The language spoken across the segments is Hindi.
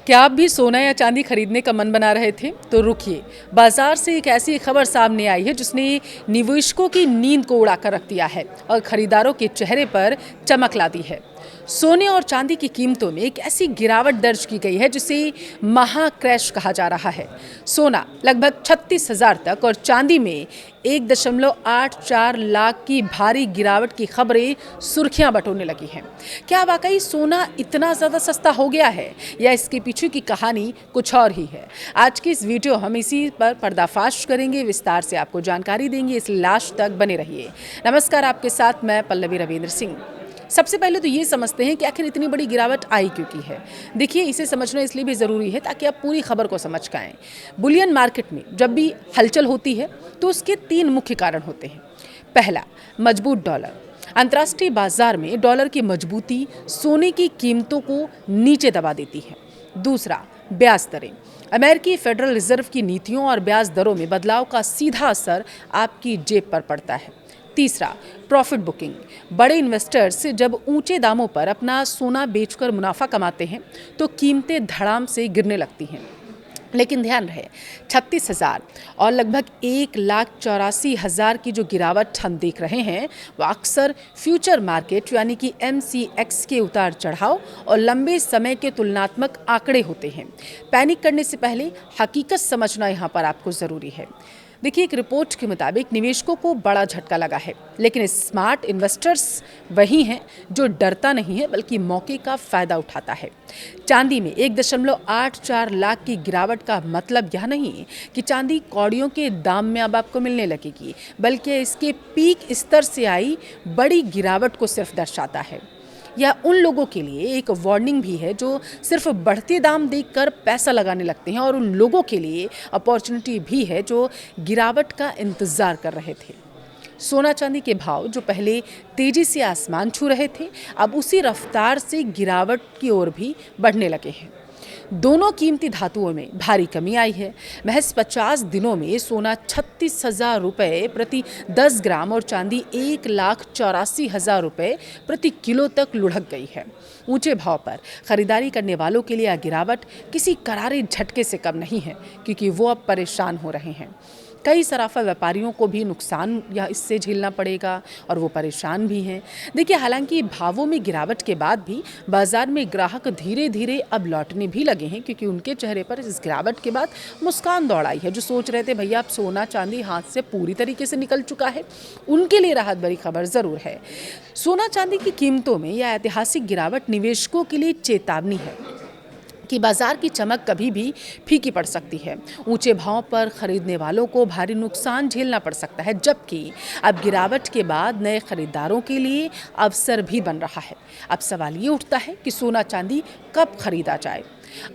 क्या आप भी सोना या चांदी खरीदने का मन बना रहे थे? तो रुकिए, बाजार से एक ऐसी खबर सामने आई है जिसने निवेशकों की नींद को उड़ाकर रख दिया है और खरीदारों के चेहरे पर चमक ला दी है। सोने और चांदी की कीमतों में एक ऐसी गिरावट दर्ज की गई है जिसे महा क्रैश कहा जा रहा है। सोना लगभग 36,000 तक और चांदी में 1.84 लाख की भारी गिरावट की खबरें सुर्खियां बटोरने लगी हैं। क्या वाकई सोना इतना ज़्यादा सस्ता हो गया है या इसके पीछे की कहानी कुछ और ही है? आज की इस वीडियो हम इसी पर पर्दाफाश करेंगे, विस्तार से आपको जानकारी देंगे, इस लास्ट तक बने रहिए। नमस्कार, आपके साथ मैं पल्लवी रविंद्र सिंह। सबसे पहले तो ये समझते हैं कि आखिर इतनी बड़ी गिरावट आई क्यों की है। देखिए, इसे समझना इसलिए भी ज़रूरी है ताकि आप पूरी खबर को समझ पाएं। बुलियन मार्केट में जब भी हलचल होती है तो उसके 3 मुख्य कारण होते हैं। पहला, मजबूत डॉलर। अंतर्राष्ट्रीय बाजार में डॉलर की मजबूती सोने की कीमतों को नीचे दबा देती है। दूसरा, ब्याज दरें। अमेरिकी फेडरल रिजर्व की नीतियों और ब्याज दरों में बदलाव का सीधा असर आपकी जेब पर पड़ता है। तीसरा, प्रॉफिट बुकिंग। बड़े इन्वेस्टर्स जब ऊंचे दामों पर अपना सोना बेचकर मुनाफा कमाते हैं तो कीमतें धड़ाम से गिरने लगती हैं। लेकिन ध्यान रहे, 36,000 और लगभग 1,84,000 की जो गिरावट हम देख रहे हैं वो अक्सर फ्यूचर मार्केट यानी कि MCX के उतार चढ़ाव और लंबे समय के तुलनात्मक आंकड़े होते हैं। पैनिक करने से पहले हकीकत समझना यहाँ पर आपको ज़रूरी है। देखिए, एक रिपोर्ट के मुताबिक निवेशकों को बड़ा झटका लगा है, लेकिन स्मार्ट इन्वेस्टर्स वही हैं जो डरता नहीं है बल्कि मौके का फ़ायदा उठाता है। चांदी में 1.84 लाख की गिरावट का मतलब यह नहीं कि चांदी कौड़ियों के दाम में अब आपको मिलने लगेगी, बल्कि इसके पीक स्तर से आई बड़ी गिरावट को सिर्फ दर्शाता है। यह उन लोगों के लिए एक वार्निंग भी है जो सिर्फ बढ़ते दाम देखकर पैसा लगाने लगते हैं और उन लोगों के लिए अपॉर्चुनिटी भी है जो गिरावट का इंतज़ार कर रहे थे। सोना चांदी के भाव जो पहले तेजी से आसमान छू रहे थे, अब उसी रफ्तार से गिरावट की ओर भी बढ़ने लगे हैं। दोनों कीमती धातुओं में भारी कमी आई है। महज 50 दिनों में सोना 36,000 रुपये प्रति 10 ग्राम और चांदी 1,84,000 रुपये प्रति किलो तक लुढ़क गई है। ऊंचे भाव पर खरीदारी करने वालों के लिए यह गिरावट किसी करारे झटके से कम नहीं है, क्योंकि वो अब परेशान हो रहे हैं। कई सराफा व्यापारियों को भी नुकसान या इससे झेलना पड़ेगा और वो परेशान भी हैं। देखिए, हालांकि भावों में गिरावट के बाद भी बाजार में ग्राहक धीरे धीरे अब लौटने भी लगे हैं, क्योंकि उनके चेहरे पर इस गिरावट के बाद मुस्कान दौड़ आई है। जो सोच रहे थे भैया अब सोना चांदी हाथ से पूरी तरीके से निकल चुका है, उनके लिए राहत भरी खबर ज़रूर है। सोना चांदी की कीमतों में यह ऐतिहासिक गिरावट निवेशकों के लिए चेतावनी है कि बाजार की चमक कभी भी फीकी पड़ सकती है। ऊंचे भाव पर खरीदने वालों को भारी नुकसान झेलना पड़ सकता है, जबकि अब गिरावट के बाद नए खरीदारों के लिए अवसर भी बन रहा है। अब सवाल ये उठता है कि सोना चांदी कब खरीदा जाए।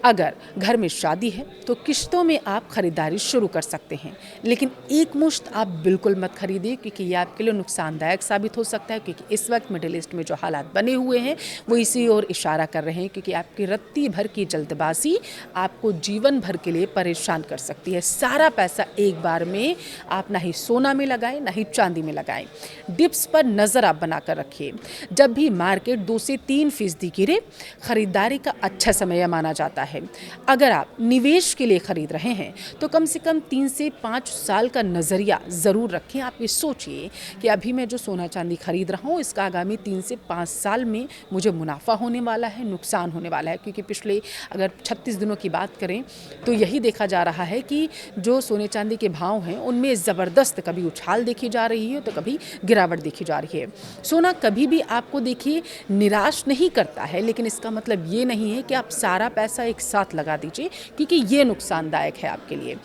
अगर घर में शादी है तो किश्तों में आप खरीदारी शुरू कर सकते हैं, लेकिन एक मुश्त आप बिल्कुल मत खरीदिए, क्योंकि ये आपके लिए नुकसानदायक साबित हो सकता है। क्योंकि इस वक्त मिडिल ईस्ट में जो हालात बने हुए हैं वो इसी ओर इशारा कर रहे हैं, क्योंकि आपकी रत्ती भर की जल्दबाजी आपको जीवन भर के लिए परेशान कर सकती है। सारा पैसा एक बार में आप ना ही सोना में लगाएं ना ही चांदी में लगाएं। डिप्स पर नज़र आप बनाकर रखिए। जब भी मार्केट 2 से 3% गिरे, खरीदारी का अच्छा समय माना जाता है। अगर आप निवेश के लिए खरीद रहे हैं तो कम से कम 3 से 5 साल का नजरिया जरूर रखें। आप ये सोचिए कि अभी मैं जो सोना चांदी खरीद रहा हूँ इसका आगामी 3 से 5 साल में मुझे मुनाफा होने वाला है, नुकसान होने वाला है। क्योंकि पिछले अगर 36 दिनों की बात करें तो यही देखा जा रहा है कि जो सोने चांदी के भाव हैं उनमें ज़बरदस्त कभी उछाल देखी जा रही है तो कभी गिरावट देखी जा रही है। सोना कभी भी आपको देखिए निराश नहीं करता है, लेकिन इसका मतलब ये नहीं है कि आप सारा पैसा एक साथ लगा दीजिए, क्योंकि ये नुकसानदायक है आपके लिए।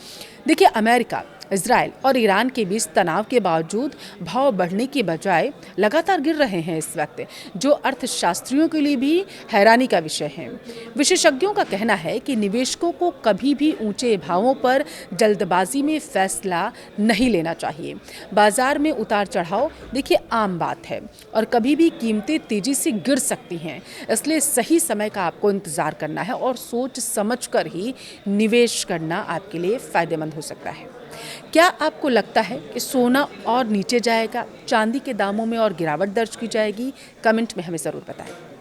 देखिए, अमेरिका, इजराइल और ईरान के बीच तनाव के बावजूद भाव बढ़ने के बजाय लगातार गिर रहे हैं इस वक्त, जो अर्थशास्त्रियों के लिए भी हैरानी का विषय है। विशेषज्ञों का कहना है कि निवेशकों को कभी भी ऊंचे भावों पर जल्दबाजी में फैसला नहीं लेना चाहिए। बाजार में उतार चढ़ाव देखिए आम बात है और कभी भी कीमतें तेजी से गिर सकती हैं, इसलिए सही समय का आपको इंतज़ार करना है और सोच समझकर ही निवेश करना आपके लिए फ़ायदेमंद हो सकता है। क्या आपको लगता है कि सोना और नीचे जाएगा, चांदी के दामों में और गिरावट दर्ज की जाएगी? कमेंट में हमें ज़रूर बताएं।